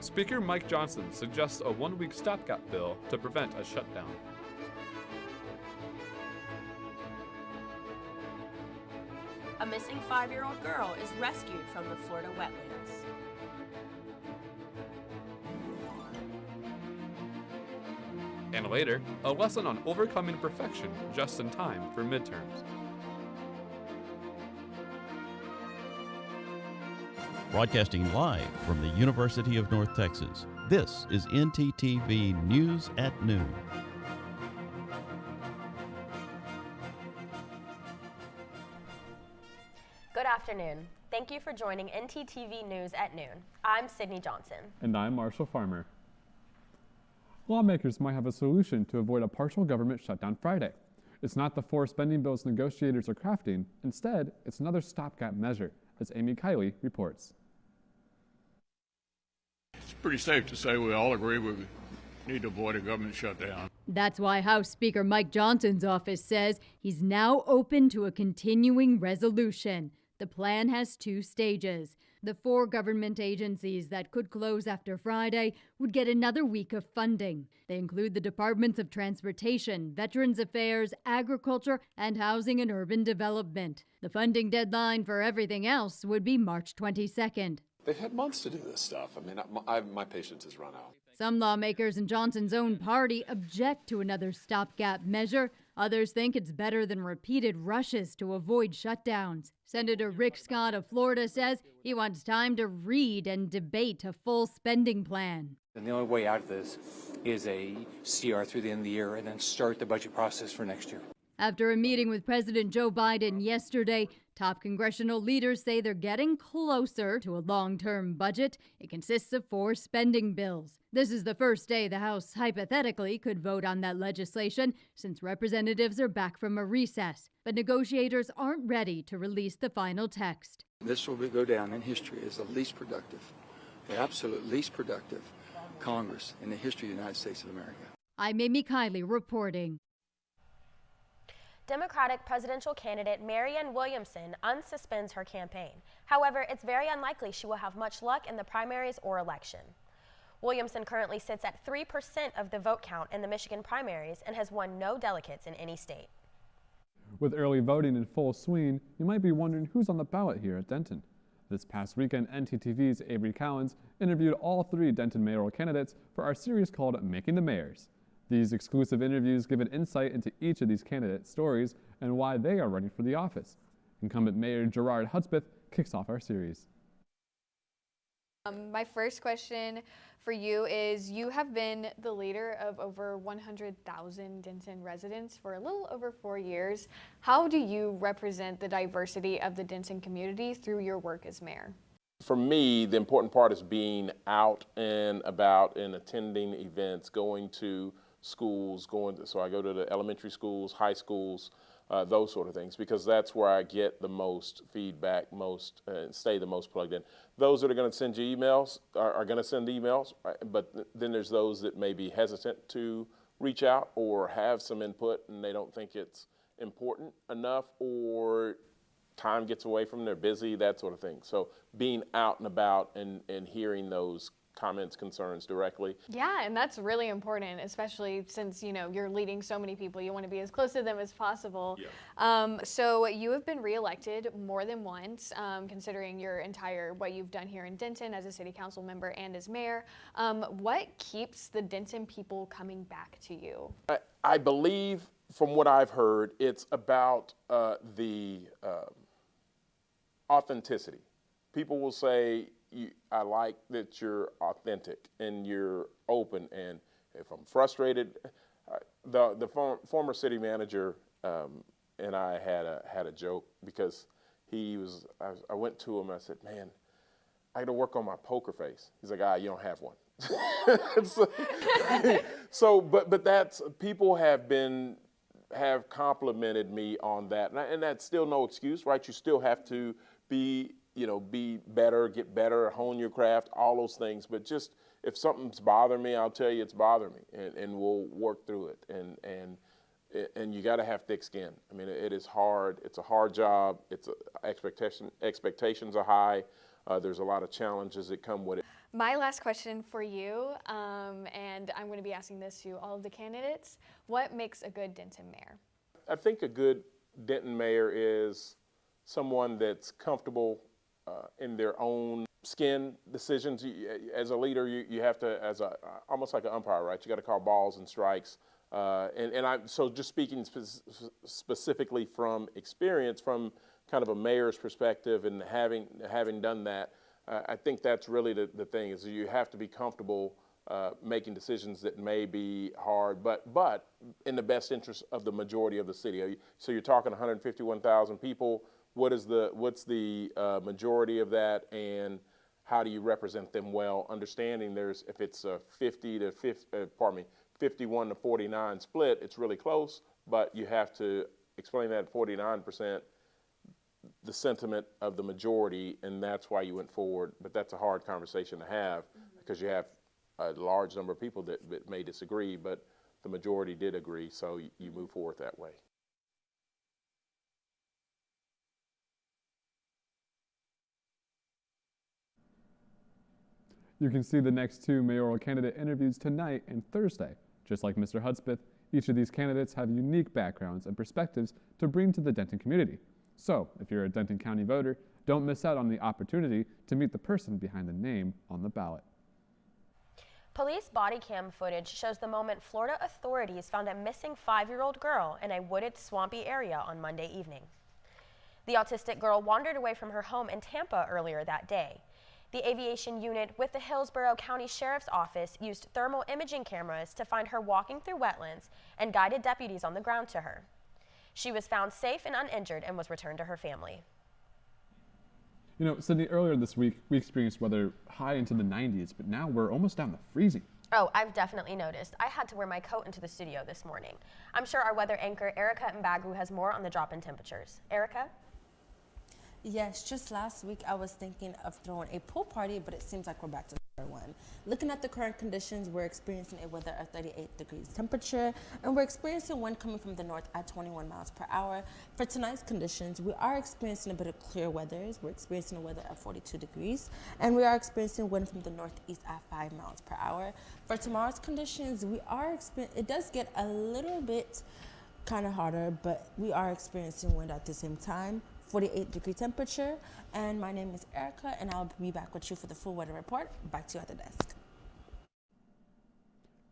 Speaker Mike Johnson suggests a one-week stopgap bill to prevent a shutdown. A missing 5-year-old girl is rescued from the Florida wetlands. And later, a lesson on overcoming perfection just in time for midterms. Broadcasting live from the University of North Texas, this is NTTV News at Noon. Good afternoon. Thank you for joining NTTV News at Noon. I'm Sydney Johnson. And I'm Marshall Farmer. Lawmakers might have a solution to avoid a partial government shutdown Friday. It's not the 4 spending bills negotiators are crafting. Instead, it's another stopgap measure, as Amy Kiley reports. It's pretty safe to say we all agree we need to avoid a government shutdown. That's why House Speaker Mike Johnson's office says he's now open to a continuing resolution. The plan has 2 stages. The 4 government agencies that could close after Friday would get another week of funding. They include the Departments of Transportation, Veterans Affairs, Agriculture, and Housing and Urban Development. The funding deadline for everything else would be March 22nd. They've had months to do this stuff. I mean, my patience has run out. Some lawmakers in Johnson's own party object to another stopgap measure. Others think it's better than repeated rushes to avoid shutdowns. Senator Rick Scott of Florida says he wants time to read and debate a full spending plan. And the only way out of this is a CR through the end of the year and then start the budget process for next year. After a meeting with President Joe Biden yesterday, top congressional leaders say they're getting closer to a long-term budget. It consists of 4 spending bills. This is the first day the House hypothetically could vote on that legislation since representatives are back from a recess. But negotiators aren't ready to release the final text. This will go down in history as the least productive, the absolute least productive Congress in the history of the United States of America. I'm Amy Kiley reporting. Democratic presidential candidate Marianne Williamson unsuspends her campaign. However, it's very unlikely she will have much luck in the primaries or election. Williamson currently sits at 3% of the vote count in the Michigan primaries and has won no delegates in any state. With early voting in full swing, you might be wondering who's on the ballot here at Denton. This past weekend, NTTV's Avery Cowens interviewed all 3 Denton mayoral candidates for our series called Making the Mayors. These exclusive interviews give an insight into each of these candidates' stories and why they are running for the office. Incumbent Mayor Gerard Hudspeth kicks off our series. My first question for you is, you have been the leader of over 100,000 Denton residents for a little over 4 years. How do you represent the diversity of the Denton community through your work as mayor? For me, the important part is being out and about and attending events, going to schools, so I go to the elementary schools, high schools, those sort of things, because that's where I get the most feedback, stay the most plugged in. Those that are going to send you emails are going to send emails, but then there's those that may be hesitant to reach out or have some input and they don't think it's important enough, or time gets away from them, they're busy, that sort of thing. So being out and about and hearing those comments, concerns directly. Yeah, and that's really important, especially since, you know, you're leading so many people. You want to be as close to them as possible. Yeah. So you have been reelected more than once, considering what you've done here in Denton as a city council member and as mayor. What keeps the Denton people coming back to you? I believe, from what I've heard, it's about the authenticity. People will say, I like that you're authentic and you're open, and if I'm frustrated, the former city manager and I had a joke, because I went to him and I said, man, I got to work on my poker face. He's like, you don't have one. But that's, people have complimented me on that, and that's still no excuse, right? You still have to be better, get better, hone your craft, all those things. But just, if something's bothering me, I'll tell you it's bothering me, and we'll work through it. And you got to have thick skin. I mean, it is hard. It's a hard job. Expectations are high. There's a lot of challenges that come with it. My last question for you, and I'm going to be asking this to all of the candidates. What makes a good Denton mayor? I think a good Denton mayor is someone that's comfortable in their own skin decisions. As a leader, you have to, almost like an umpire, right? You got to call balls and strikes. So just speaking specifically from experience, from kind of a mayor's perspective, and having done that, I think that's really the thing, is you have to be comfortable making decisions that may be hard, but in the best interest of the majority of the city. So you're talking 151,000 people. What's the majority of that, and how do you represent them well? Understanding if it's a 51 to 49 split, it's really close, but you have to explain that 49%, the sentiment of the majority, and that's why you went forward. But that's a hard conversation to have, because you have a large number of people that may disagree, but the majority did agree, so you move forward that way. You can see the next two mayoral candidate interviews tonight and Thursday. Just like Mr. Hudspeth, each of these candidates have unique backgrounds and perspectives to bring to the Denton community. So, if you're a Denton County voter, don't miss out on the opportunity to meet the person behind the name on the ballot. Police body cam footage shows the moment Florida authorities found a missing 5-year-old girl in a wooded, swampy area on Monday evening. The autistic girl wandered away from her home in Tampa earlier that day. The aviation unit with the Hillsborough County Sheriff's Office used thermal imaging cameras to find her walking through wetlands and guided deputies on the ground to her. She was found safe and uninjured and was returned to her family. You know, Sydney, earlier this week, we experienced weather high into the 90s, but now we're almost down to freezing. Oh, I've definitely noticed. I had to wear my coat into the studio this morning. I'm sure our weather anchor, Erica Mbagu, has more on the drop in temperatures. Erica? Yes, just last week I was thinking of throwing a pool party, but it seems like we're back to square one. Looking at the current conditions, we're experiencing a weather of 38 degrees temperature, and we're experiencing wind coming from the north at 21 miles per hour. For tonight's conditions, we are experiencing a bit of clear weathers. We're experiencing a weather of 42 degrees, and we are experiencing wind from the northeast at 5 miles per hour. For tomorrow's conditions, it does get a little bit kind of hotter, but we are experiencing wind at the same time. 48-degree temperature, and my name is Erica, and I'll be back with you for the full weather report. Back to you at the desk.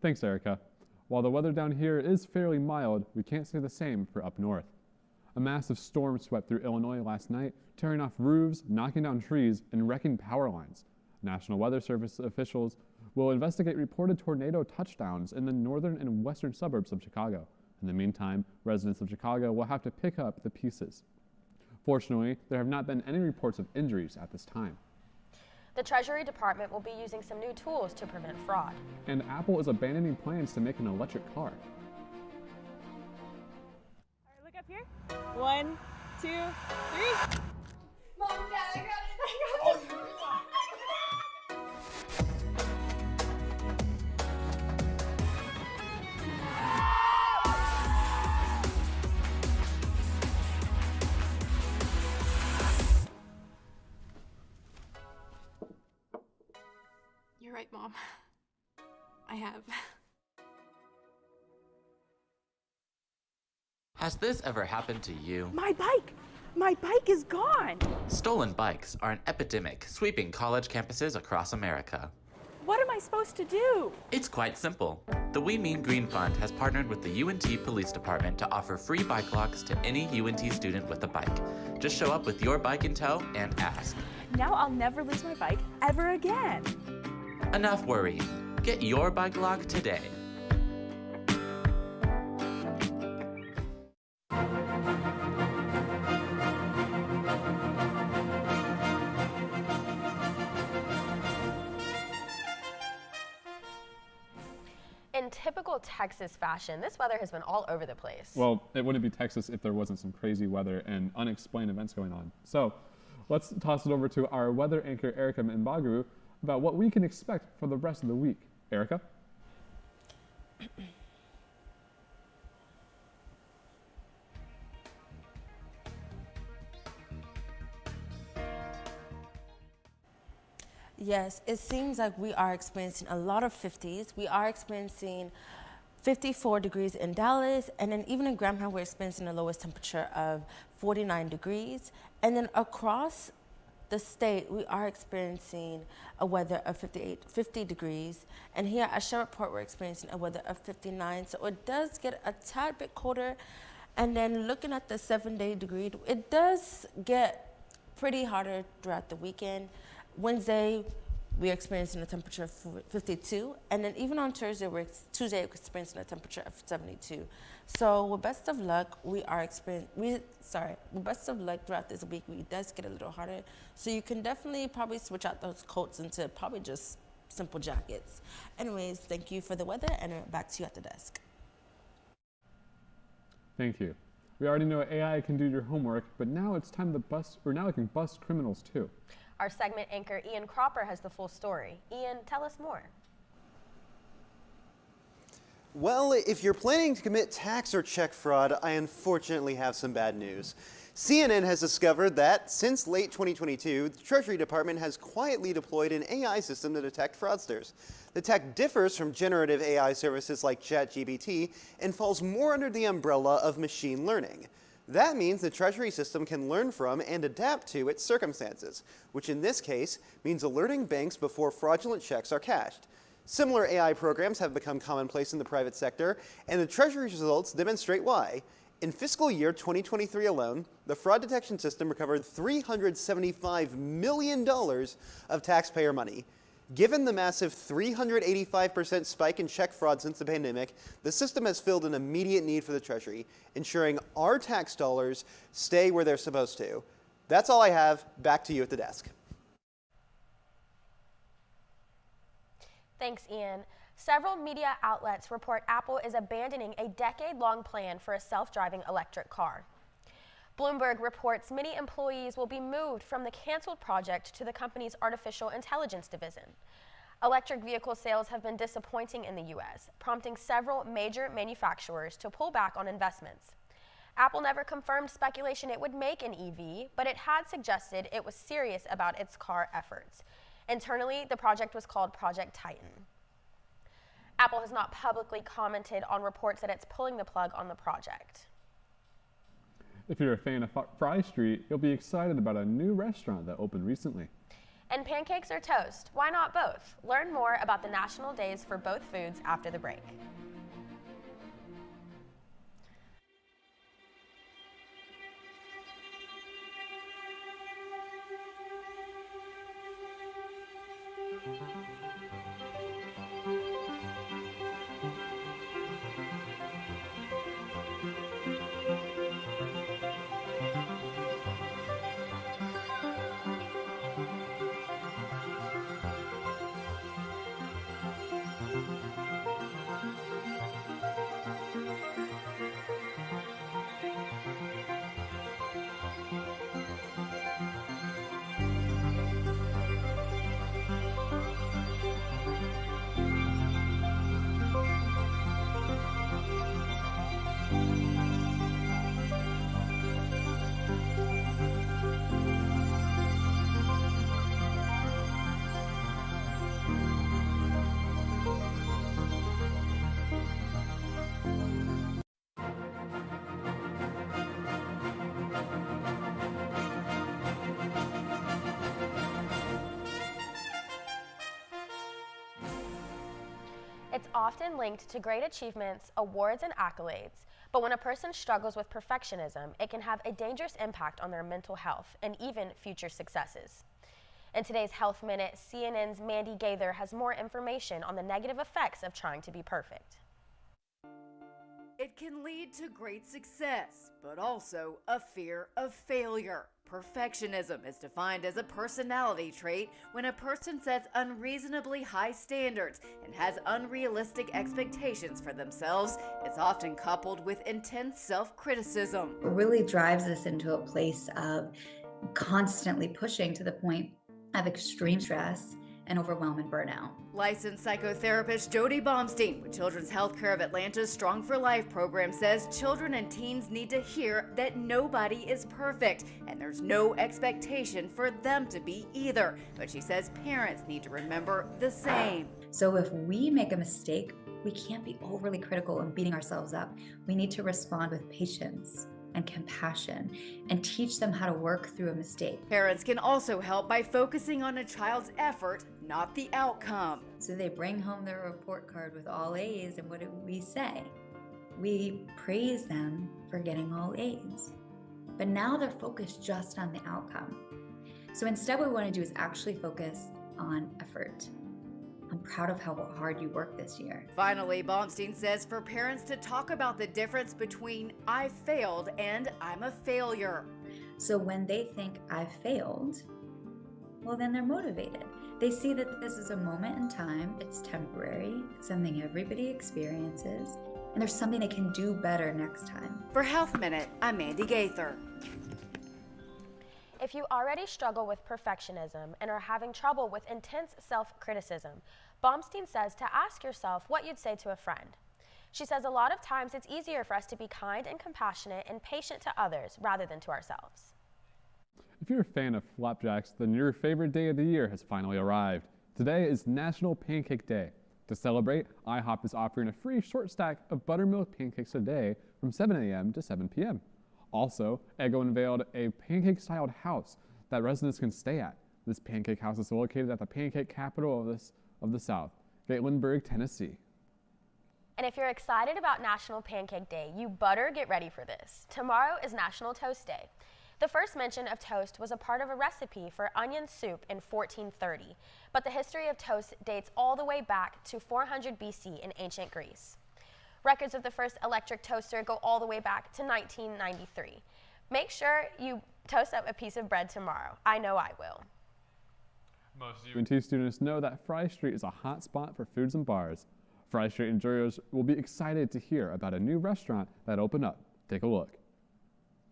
Thanks, Erica. While the weather down here is fairly mild, we can't say the same for up north. A massive storm swept through Illinois last night, tearing off roofs, knocking down trees, and wrecking power lines. National Weather Service officials will investigate reported tornado touchdowns in the northern and western suburbs of Chicago. In the meantime, residents of Chicago will have to pick up the pieces. Fortunately, there have not been any reports of injuries at this time. The Treasury Department will be using some new tools to prevent fraud. And Apple is abandoning plans to make an electric car. All right, look up here. 1, 2, 3. Mom, Dad, I got it. You're right, Mom. I have. Has this ever happened to you? My bike! My bike is gone! Stolen bikes are an epidemic sweeping college campuses across America. What am I supposed to do? It's quite simple. The We Mean Green Fund has partnered with the UNT Police Department to offer free bike locks to any UNT student with a bike. Just show up with your bike in tow and ask. Now I'll never lose my bike ever again. Enough worrying. Get your bike lock today. In typical Texas fashion, this weather has been all over the place. Well, it wouldn't be Texas if there wasn't some crazy weather and unexplained events going on. So let's toss it over to our weather anchor, Erica Mbagu, about what we can expect for the rest of the week. Erica? Yes, it seems like we are experiencing a lot of 50s. We are experiencing 54 degrees in Dallas, and then even in Graham, we're experiencing the lowest temperature of 49 degrees. And then across the state, we are experiencing a weather of 50 degrees. And here at Shreveport, we're experiencing a weather of 59. So it does get a tad bit colder. And then looking at the 7-day degree, it does get pretty hotter throughout the weekend. Wednesday, we're experiencing a temperature of 52, and then even on Tuesday, we're experiencing a temperature of 72. So with best of luck, with best of luck throughout this week, it does get a little harder. So you can definitely probably switch out those coats into probably just simple jackets. Anyways, thank you for the weather, and back to you at the desk. Thank you. We already know AI can do your homework, but now it's time to bust, or now it can bust criminals too. Our segment anchor Ian Cropper has the full story. Ian, tell us more. Well, if you're planning to commit tax or check fraud, I unfortunately have some bad news. CNN has discovered that since late 2022, the Treasury Department has quietly deployed an AI system to detect fraudsters. The tech differs from generative AI services like ChatGPT and falls more under the umbrella of machine learning. That means the Treasury system can learn from and adapt to its circumstances, which in this case means alerting banks before fraudulent checks are cashed. Similar AI programs have become commonplace in the private sector, and the Treasury's results demonstrate why. In fiscal year 2023 alone, the fraud detection system recovered $375 million of taxpayer money. Given the massive 385% spike in check fraud since the pandemic, the system has filled an immediate need for the Treasury, ensuring our tax dollars stay where they're supposed to. That's all I have. Back to you at the desk. Thanks, Ian. Several media outlets report Apple is abandoning a decade-long plan for a self-driving electric car. Bloomberg reports many employees will be moved from the canceled project to the company's artificial intelligence division. Electric vehicle sales have been disappointing in the U.S., prompting several major manufacturers to pull back on investments. Apple never confirmed speculation it would make an EV, but it had suggested it was serious about its car efforts. Internally, the project was called Project Titan. Apple has not publicly commented on reports that it's pulling the plug on the project. If you're a fan of Fry Street, you'll be excited about a new restaurant that opened recently. And pancakes or toast? Why not both? Learn more about the national days for both foods after the break. It's often linked to great achievements, awards, and accolades, but when a person struggles with perfectionism, it can have a dangerous impact on their mental health and even future successes. In today's Health Minute, CNN's Mandy Gaither has more information on the negative effects of trying to be perfect. It can lead to great success, but also a fear of failure. Perfectionism is defined as a personality trait when a person sets unreasonably high standards and has unrealistic expectations for themselves. It's often coupled with intense self-criticism. It really drives us into a place of constantly pushing to the point of extreme stress and overwhelm and burnout. Licensed psychotherapist Jody Baumstein with Children's Healthcare of Atlanta's Strong for Life program says children and teens need to hear that nobody is perfect and there's no expectation for them to be either. But she says parents need to remember the same. So if we make a mistake, we can't be overly critical and beating ourselves up. We need to respond with patience and compassion and teach them how to work through a mistake. Parents can also help by focusing on a child's effort, not the outcome. So they bring home their report card with all A's, and what do we say? We praise them for getting all A's. But now they're focused just on the outcome. So instead what we want to do is actually focus on effort. I'm proud of how hard you worked this year. Finally, Baumstein says for parents to talk about the difference between I failed and I'm a failure. So when they think I failed, well, then they're motivated. They see that this is a moment in time, it's temporary, it's something everybody experiences, and there's something they can do better next time. For Health Minute, I'm Mandy Gaither. If you already struggle with perfectionism and are having trouble with intense self-criticism, Baumstein says to ask yourself what you'd say to a friend. She says a lot of times it's easier for us to be kind and compassionate and patient to others rather than to ourselves. If you're a fan of flapjacks, then your favorite day of the year has finally arrived. Today is National Pancake Day. To celebrate, IHOP is offering a free short stack of buttermilk pancakes a day from 7 a.m. to 7 p.m. Also, Eggo unveiled a pancake-styled house that residents can stay at. This pancake house is located at the pancake capital of the South, Gatlinburg, Tennessee. And if you're excited about National Pancake Day, you better get ready for this. Tomorrow is National Toast Day. The first mention of toast was a part of a recipe for onion soup in 1430, but the history of toast dates all the way back to 400 BC in ancient Greece. Records of the first electric toaster go all the way back to 1993. Make sure you toast up a piece of bread tomorrow. I know I will. Most UNT students know that Fry Street is a hot spot for foods and bars. Fry Street enjoyers will be excited to hear about a new restaurant that opened up. Take a look.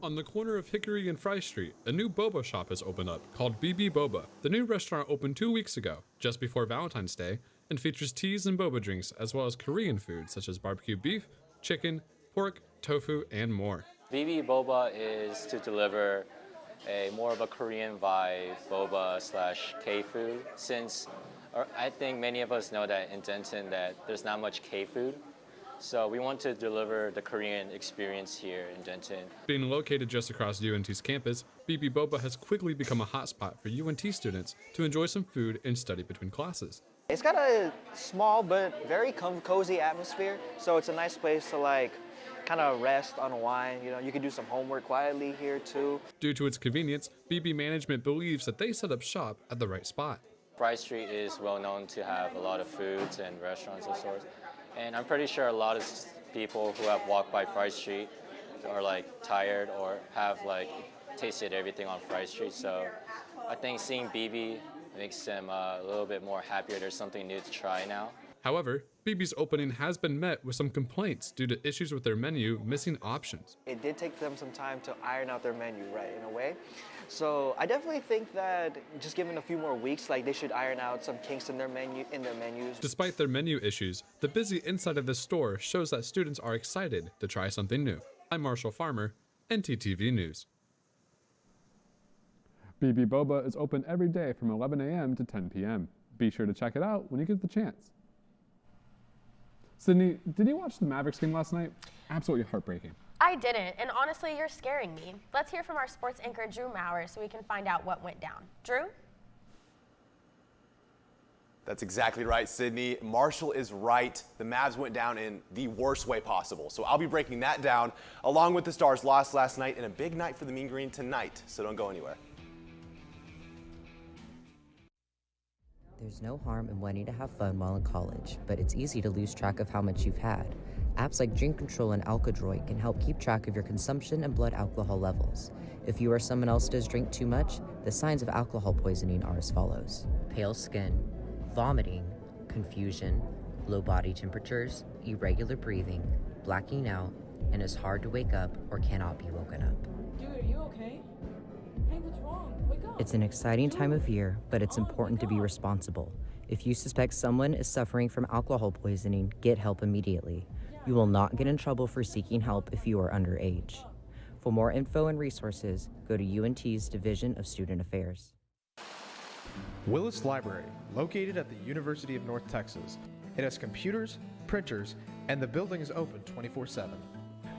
On the corner of Hickory and Fry Street, a new boba shop has opened up called BB Boba. The new restaurant opened 2 weeks ago, just before Valentine's Day, and features teas and boba drinks as well as Korean food such as barbecue beef, chicken, pork, tofu, and more. BB Boba is to deliver a more of a Korean vibe boba / K-food, since I think many of us know that in Denton that there's not much K-food. So we want to deliver the Korean experience here in Denton. Being located just across UNT's campus, BB Boba has quickly become a hotspot for UNT students to enjoy some food and study between classes. It's got a small but very cozy atmosphere, so it's a nice place to kind of rest, unwind. You know, you can do some homework quietly here too. Due to its convenience, BB management believes that they set up shop at the right spot. Fry Street is well known to have a lot of foods and restaurants of sorts. And I'm pretty sure a lot of people who have walked by Fry Street are tired or have tasted everything on Fry Street. So I think seeing BB makes them a little bit more happier. There's something new to try now. However, BB's opening has been met with some complaints due to issues with their menu missing options. It did take them some time to iron out their menu, right, in a way. So I definitely think that just given a few more weeks, they should iron out some kinks in their menus. Despite their menu issues, the busy inside of the store shows that students are excited to try something new. I'm Marshall Farmer, NTTV News. BB Boba is open every day from 11 a.m. to 10 p.m. Be sure to check it out when you get the chance. Sydney, did you watch the Mavericks game last night? Absolutely heartbreaking. I didn't, and honestly, you're scaring me. Let's hear from our sports anchor, Drew Maurer, so we can find out what went down. Drew? That's exactly right, Sydney. Marshall is right. The Mavs went down in the worst way possible. So I'll be breaking that down, along with the Stars' loss last night, and a big night for the Mean Green tonight. So don't go anywhere. There's no harm in wanting to have fun while in college, but it's easy to lose track of how much you've had. Apps like Drink Control and Alkadroid can help keep track of your consumption and blood alcohol levels. If you or someone else does drink too much, the signs of alcohol poisoning are as follows: pale skin, vomiting, confusion, low body temperatures, irregular breathing, blacking out, and is hard to wake up or cannot be woken up. Dude, are you okay? Hey, what's wrong? Wake up. It's an exciting time of year, but it's important to be responsible. If you suspect someone is suffering from alcohol poisoning, get help immediately. You will not get in trouble for seeking help if you are underage. For more info and resources, go to UNT's Division of Student Affairs. Willis Library, located at the University of North Texas. It has computers, printers, and the building is open 24/7.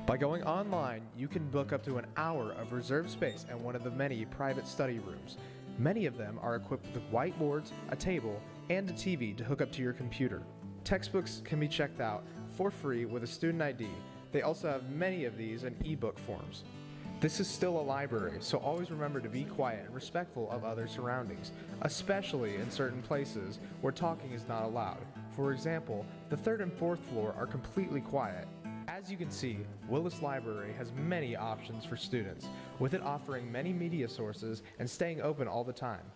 By going online, you can book up to an hour of reserved space in one of the many private study rooms. Many of them are equipped with whiteboards, a table, and a TV to hook up to your computer. Textbooks can be checked out for free with a student ID. They also have many of these in ebook forms. This is still a library, so always remember to be quiet and respectful of other surroundings, especially in certain places where talking is not allowed. For example, the 3rd and 4th floor are completely quiet. As you can see, Willis Library has many options for students, with it offering many media sources and staying open all the time.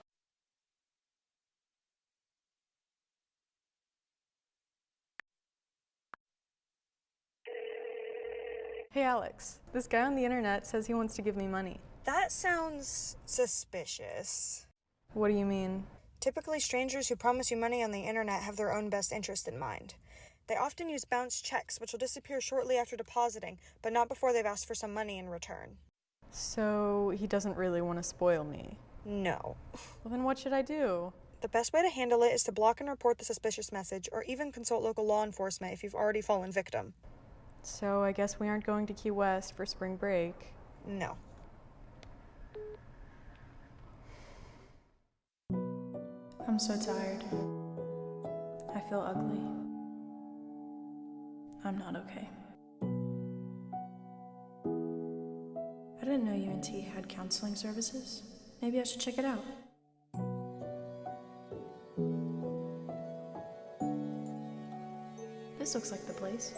Hey Alex, this guy on the internet says he wants to give me money. That sounds suspicious. What do you mean? Typically, strangers who promise you money on the internet have their own best interest in mind. They often use bounce checks, which will disappear shortly after depositing, but not before they've asked for some money in return. So he doesn't really want to spoil me? No. Well, then what should I do? The best way to handle it is to block and report the suspicious message, or even consult local law enforcement if you've already fallen victim. So I guess we aren't going to Key West for spring break. No. I'm so tired. I feel ugly. I'm not okay. I didn't know UNT had counseling services. Maybe I should check it out. This looks like the place.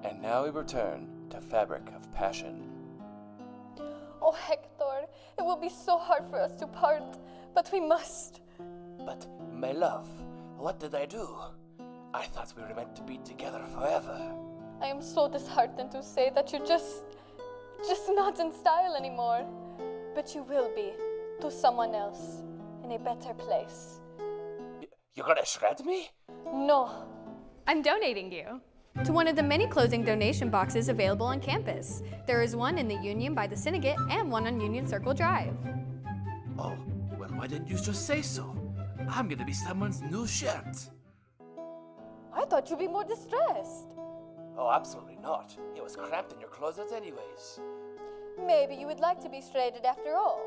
And now we return to Fabric of Passion. Oh, Hector, it will be so hard for us to part, but we must. But, my love, what did I do? I thought we were meant to be together forever. I am so disheartened to say that you're just not in style anymore. But you will be, to someone else, in a better place. You're gonna shred me? No. I'm donating you to one of the many clothing donation boxes available on campus. There is one in the Union by the Syndicate and one on Union Circle Drive. Oh, well, why didn't you just say so? I'm gonna be someone's new shirt. I thought you'd be more distressed. Oh, absolutely not. It was cramped in your closet anyways. Maybe you would like to be shredded after all.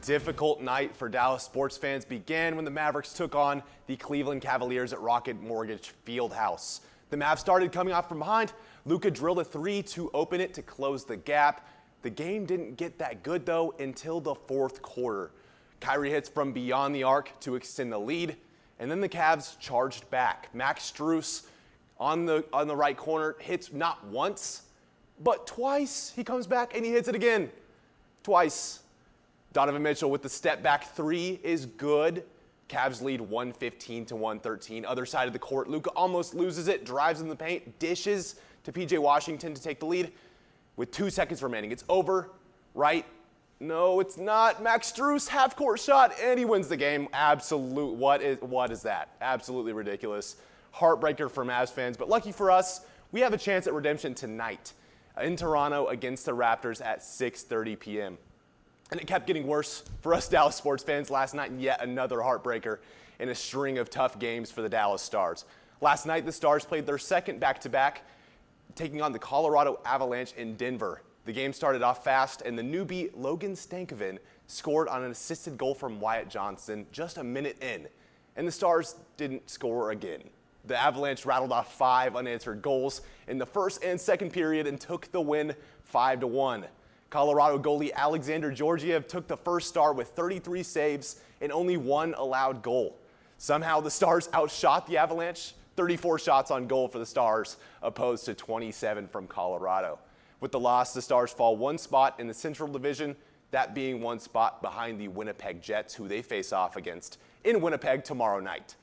Difficult night for Dallas sports fans began when the Mavericks took on the Cleveland Cavaliers at Rocket Mortgage Fieldhouse. The Mavs started coming off from behind. Luka drilled a three to open it to close the gap. The game didn't get that good, though, until the fourth quarter. Kyrie hits from beyond the arc to extend the lead, and then the Cavs charged back. Max Strus on the right corner hits not once, but twice. He comes back and he hits it again. Twice. Donovan Mitchell with the step back three is good. Cavs lead 115 to 113. Other side of the court, Luka almost loses it, drives in the paint, dishes to PJ Washington to take the lead with 2 seconds remaining. It's over, right? No, it's not. Max Strus, half-court shot, and he wins the game. Absolute, what is that? Absolutely ridiculous. Heartbreaker for Mavs fans, but lucky for us, we have a chance at redemption tonight in Toronto against the Raptors at 6:30 p.m. And it kept getting worse for us Dallas sports fans last night, and yet another heartbreaker in a string of tough games for the Dallas Stars. Last night, the Stars played their second back-to-back, taking on the Colorado Avalanche in Denver. The game started off fast, and the newbie Logan Stankoven scored on an assisted goal from Wyatt Johnson just a minute in, and the Stars didn't score again. The Avalanche rattled off 5 unanswered goals in the first and second period and took the win 5-1. Colorado goalie Alexander Georgiev took the first star with 33 saves and only 1 allowed goal. Somehow the Stars outshot the Avalanche, 34 shots on goal for the Stars, opposed to 27 from Colorado. With the loss, the Stars fall 1 spot in the Central Division, that being 1 spot behind the Winnipeg Jets, who they face off against in Winnipeg tomorrow night.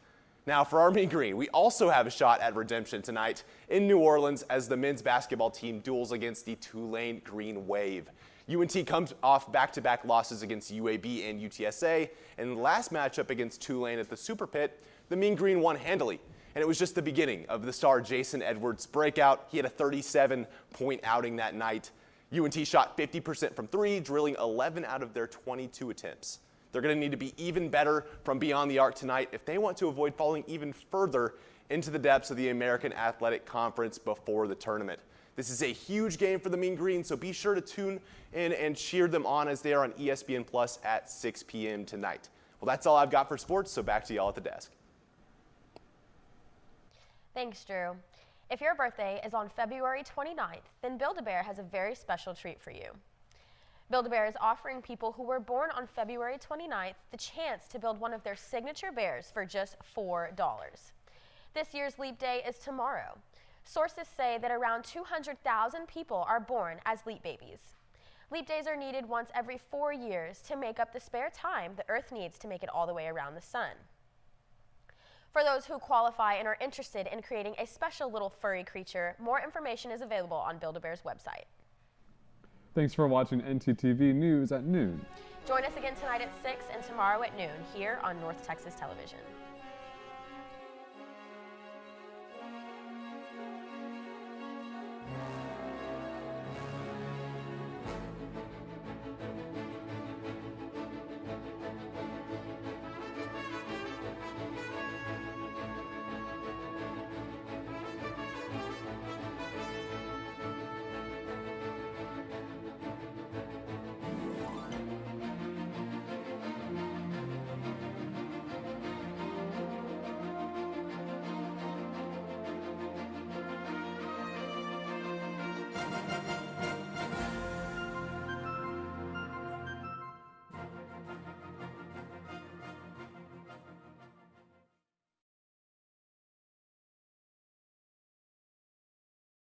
Now for our Mean Green, we also have a shot at redemption tonight in New Orleans as the men's basketball team duels against the Tulane Green Wave. UNT comes off back-to-back losses against UAB and UTSA, and in the last matchup against Tulane at the Super Pit, the Mean Green won handily. And it was just the beginning of the star Jason Edwards' breakout. He had a 37-point outing that night. UNT shot 50% from 3, drilling 11 out of their 22 attempts. They're going to need to be even better from beyond the arc tonight if they want to avoid falling even further into the depths of the American Athletic Conference before the tournament. This is a huge game for the Mean Green, so be sure to tune in and cheer them on as they are on ESPN Plus at 6 p.m. tonight. Well, that's all I've got for sports, so back to y'all at the desk. Thanks, Drew. If your birthday is on February 29th, then Build-A-Bear has a very special treat for you. Build-A-Bear is offering people who were born on February 29th the chance to build one of their signature bears for just $4. This year's Leap Day is tomorrow. Sources say that around 200,000 people are born as Leap babies. Leap Days are needed once every 4 years to make up the spare time the Earth needs to make it all the way around the sun. For those who qualify and are interested in creating a special little furry creature, more information is available on Build-A-Bear's website. Thanks for watching NTTV News at noon. Join us again tonight at 6 and tomorrow at noon here on North Texas Television.